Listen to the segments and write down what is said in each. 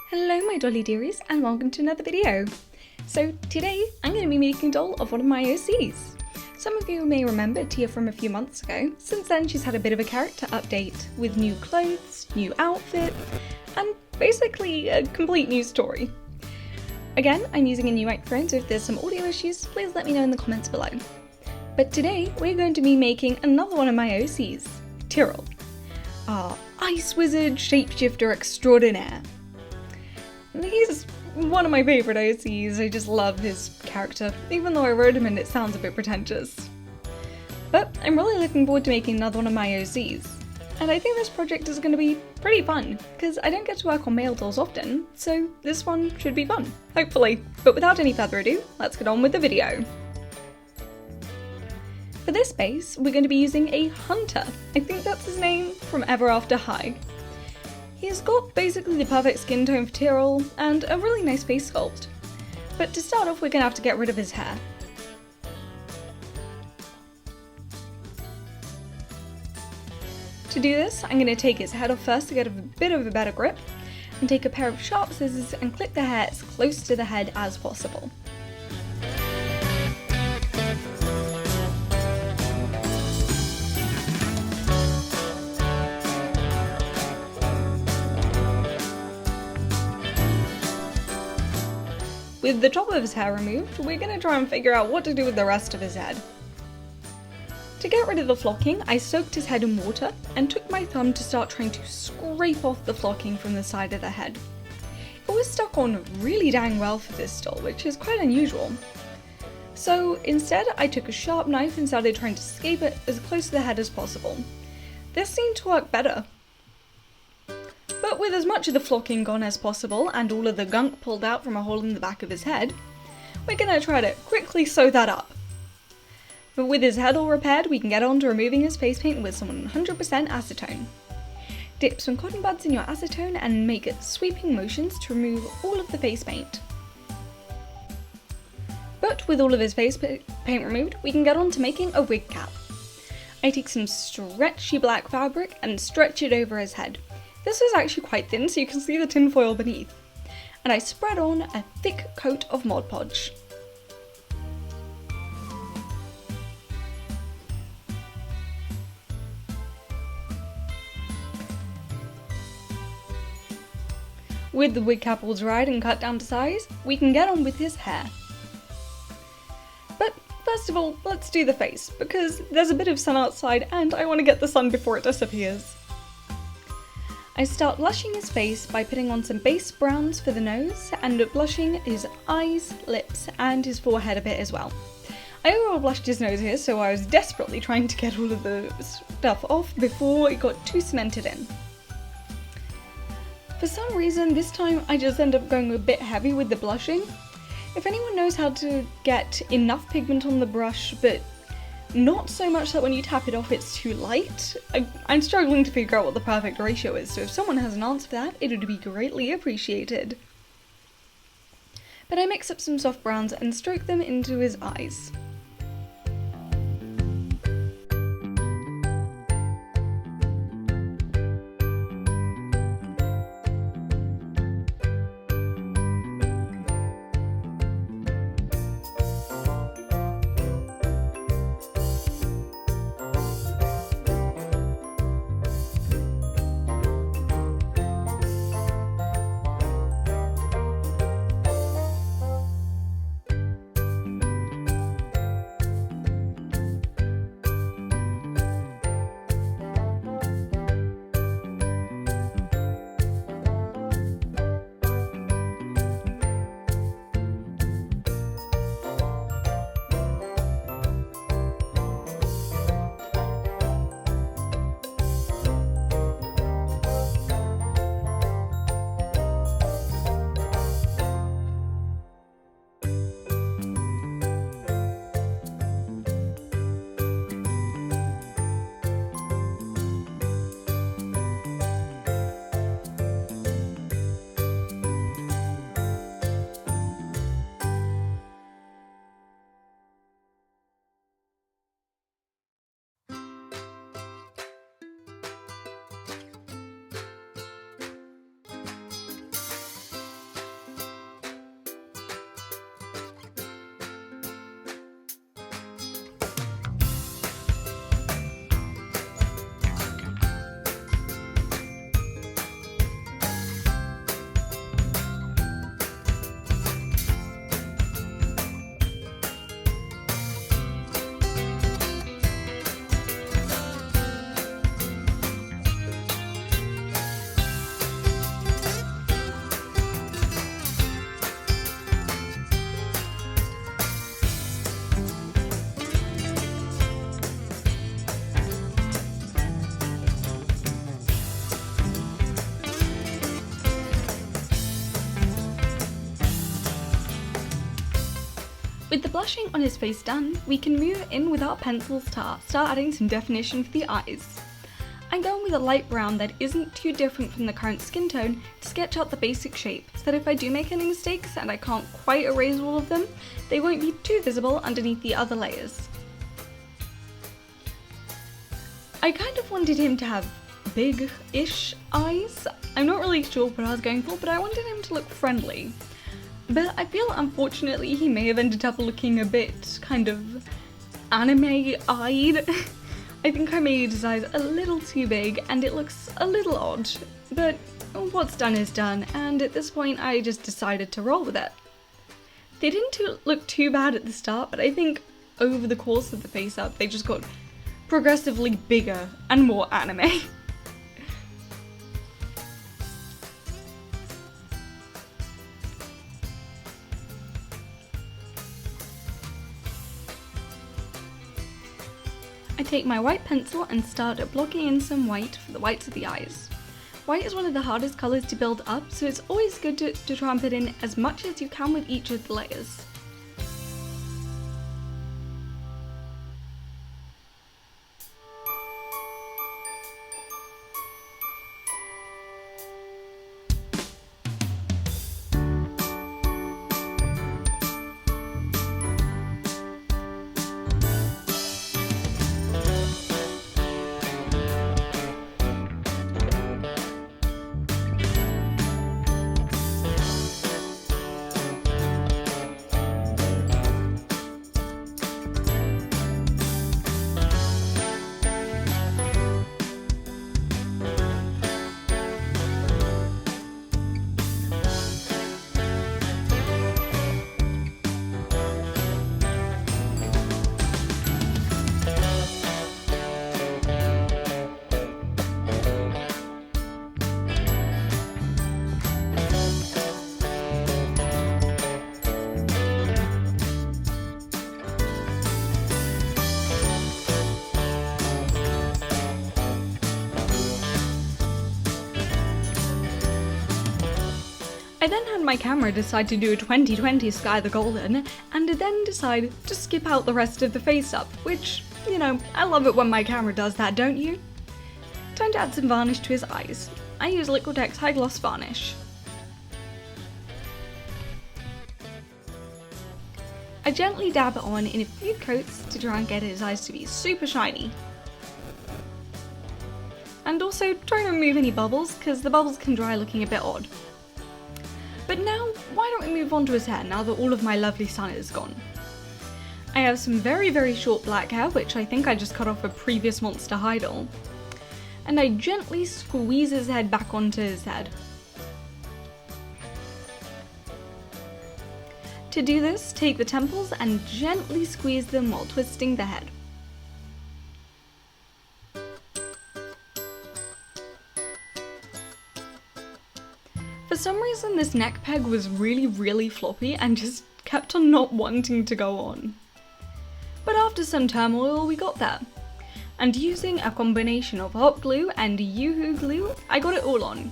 Hello my dolly dearies and welcome to another video. So today I'm going to be making a doll of one of my OCs. Some of you may remember Tia from a few months ago. Since then she's had a bit of a character update with new clothes, new outfit, and basically a complete new story. Again, I'm using a new microphone, so if there's some audio issues, please let me know in the comments below. But today we're going to be making another one of my OCs, Tyrell, our ice wizard shapeshifter extraordinaire. He's one of my favourite OCs, I just love his character, even though I wrote him and it sounds a bit pretentious. But I'm really looking forward to making another one of my OCs. And I think this project is going to be pretty fun, because I don't get to work on male dolls often, so this one should be fun, hopefully. But without any further ado, let's get on with the video. For this base, we're going to be using a hunter. I think that's his name, from Ever After High. He's got basically the perfect skin tone for Tyrell and a really nice face sculpt. But to start off, we're going to have to get rid of his hair. To do this, I'm going to take his head off first to get a bit of a better grip, and take a pair of sharp scissors and clip the hair as close to the head as possible. With the top of his hair removed, we're going to try and figure out what to do with the rest of his head. To get rid of the flocking, I soaked his head in water and took my thumb to start trying to scrape off the flocking from the side of the head. It was stuck on really dang well for this doll, which is quite unusual. So instead, I took a sharp knife and started trying to scrape it as close to the head as possible. This seemed to work better. But with as much of the flocking gone as possible and all of the gunk pulled out from a hole in the back of his head, we're going to try to quickly sew that up. But with his head all repaired, we can get on to removing his face paint with some 100% acetone. Dip some cotton buds in your acetone and make sweeping motions to remove all of the face paint. But with all of his face paint removed, we can get on to making a wig cap. I take some stretchy black fabric and stretch it over his head. This is actually quite thin, so you can see the tinfoil beneath. And I spread on a thick coat of Mod Podge. With the wig cap all dried and cut down to size, we can get on with his hair. But first of all, let's do the face, because there's a bit of sun outside and I want to get the sun before it disappears. I start blushing his face by putting on some base browns for the nose and blushing his eyes, lips and his forehead a bit as well. I over blushed his nose here, so I was desperately trying to get all of the stuff off before it got too cemented in. For some reason this time I just end up going a bit heavy with the blushing. If anyone knows how to get enough pigment on the brush but not so much that when you tap it off it's too light, I'm struggling to figure out what the perfect ratio is, so if someone has an answer for that, it would be greatly appreciated. But I mix up some soft browns and stroke them into his eyes. With the blushing on his face done, we can move in with our pencils to start adding some definition for the eyes. I'm going with a light brown that isn't too different from the current skin tone to sketch out the basic shape, so that if I do make any mistakes and I can't quite erase all of them, they won't be too visible underneath the other layers. I kind of wanted him to have big-ish eyes. I'm not really sure what I was going for, but I wanted him to look friendly. But I feel unfortunately he may have ended up looking a bit kind of anime-eyed. I think I made his eyes a little too big and it looks a little odd, but what's done is done, and at this point I just decided to roll with it. They didn't look too bad at the start, but I think over the course of the face up they just got progressively bigger and more anime. I take my white pencil and start blocking in some white for the whites of the eyes. White is one of the hardest colours to build up, so it's always good to try and put in as much as you can with each of the layers. I then had my camera decide to do a 2020 Sky the Golden, and then decide to skip out the rest of the face up, which, you know, I love it when my camera does that, don't you? Time to add some varnish to his eyes. I use Liquitex High Gloss Varnish. I gently dab it on in a few coats to try and get his eyes to be super shiny. And also try to remove any bubbles, because the bubbles can dry looking a bit odd. But now, why don't we move on to his hair now that all of my lovely sun is gone? I have some very, very short black hair, which I think I just cut off a previous Monster High doll. And I gently squeeze his head back onto his head. To do this, take the temples and gently squeeze them while twisting the head. For some reason this neck peg was really floppy and just kept on not wanting to go on. But after some turmoil we got there. And using a combination of hot glue and Yoo-hoo glue, I got it all on.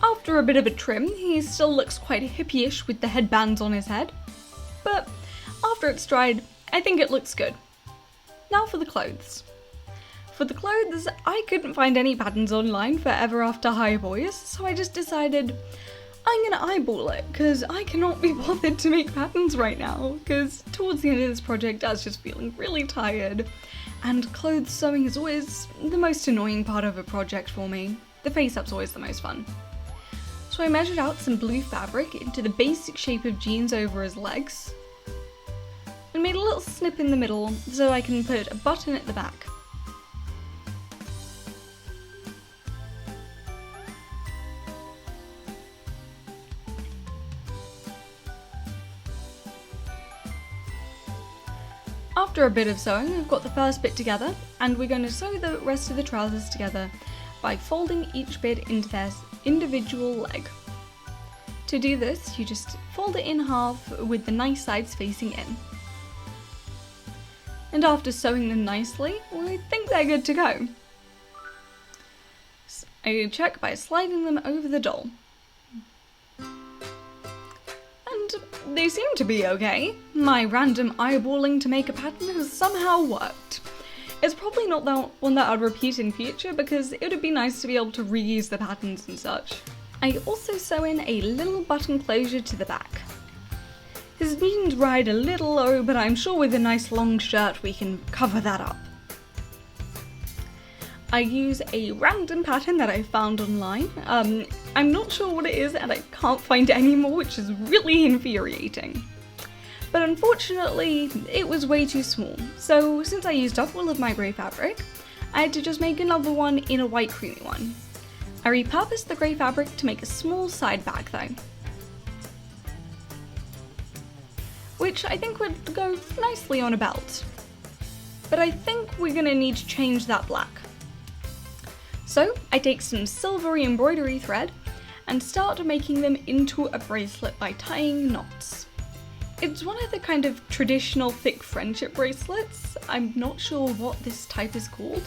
After a bit of a trim, he still looks quite hippie-ish with the headbands on his head. But after it's dried, I think it looks good. Now for the clothes. For the clothes, I couldn't find any patterns online for Ever After High Boys, so I just decided I'm gonna eyeball it, because I cannot be bothered to make patterns right now, because towards the end of this project I was just feeling really tired, and clothes sewing is always the most annoying part of a project for me. The face-up's always the most fun. So I measured out some blue fabric into the basic shape of jeans over his legs, and made a little snip in the middle so I can put a button at the back. After a bit of sewing, we've got the first bit together, and we're going to sew the rest of the trousers together by folding each bit into their individual leg. To do this, you just fold it in half with the nice sides facing in. And after sewing them nicely, I think they're good to go. So I check by sliding them over the doll. And they seem to be okay. My random eyeballing to make a pattern has somehow worked. It's probably not the one that I'd repeat in future because it would be nice to be able to reuse the patterns and such. I also sew in a little button closure to the back. His been dried a little low, but I'm sure with a nice long shirt we can cover that up. I use a random pattern that I found online. I'm not sure what it is and I can't find it anymore, which is really infuriating. But unfortunately, it was way too small, so since I used up all of my grey fabric, I had to just make another one in a white creamy one. I repurposed the grey fabric to make a small side bag though, which I think would go nicely on a belt. But I think we're gonna need to change that black. So I take some silvery embroidery thread and start making them into a bracelet by tying knots. It's one of the kind of traditional thick friendship bracelets. I'm not sure what this type is called,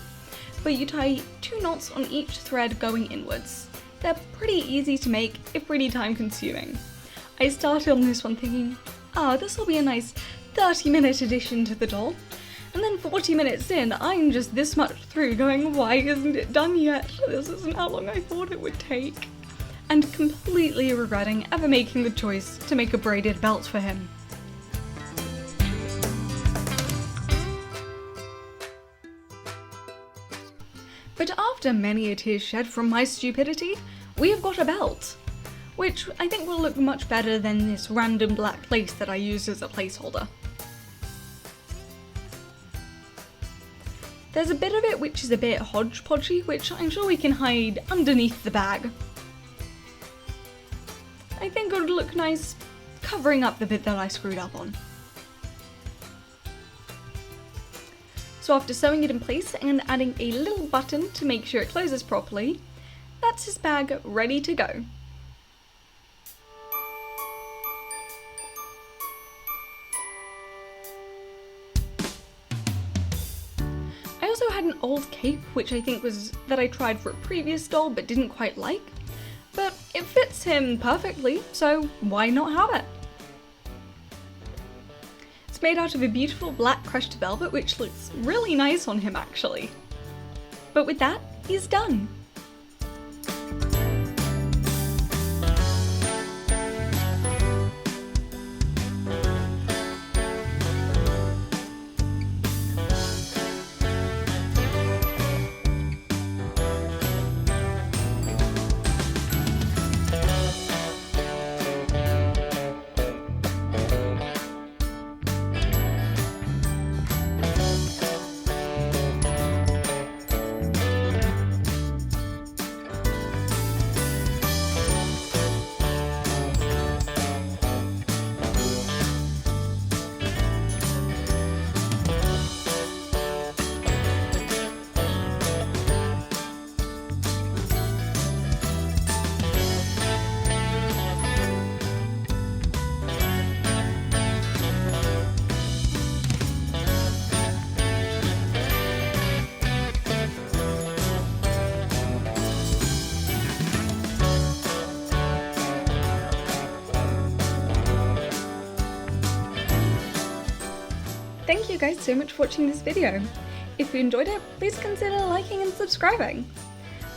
but you tie 2 knots on each thread going inwards. They're pretty easy to make, if pretty time consuming. I started on this one thinking, this will be a nice 30-minute addition to the doll. And then 40 minutes in, I'm just this much through going, why isn't it done yet? This isn't how long I thought it would take. And completely regretting ever making the choice to make a braided belt for him. But after many a tear shed from my stupidity, we have got a belt, which I think will look much better than this random black lace that I used as a placeholder. There's a bit of it which is a bit hodgepodgey, which I'm sure we can hide underneath the bag. I think it would look nice covering up the bit that I screwed up on. So after sewing it in place and adding a little button to make sure it closes properly, that's his bag ready to go. I also had an old cape which I think was that I tried for a previous doll but didn't quite like, but it fits him perfectly, so why not have it? It's made out of a beautiful black crushed velvet which looks really nice on him actually. But with that, he's done. Thank you guys so much for watching this video. If you enjoyed it, please consider liking and subscribing.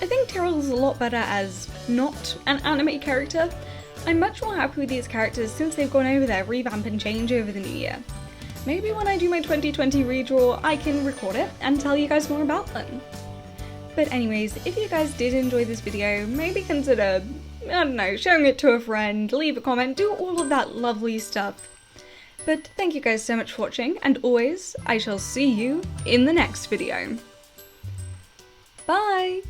I think Tyrell is a lot better as not an anime character. I'm much more happy with these characters since they've gone over their revamp and change over the new year. Maybe when I do my 2020 redraw, I can record it and tell you guys more about them. But anyways, if you guys did enjoy this video, maybe consider, I don't know, showing it to a friend, leave a comment, do all of that lovely stuff. But thank you guys so much for watching, and always, I shall see you in the next video. Bye!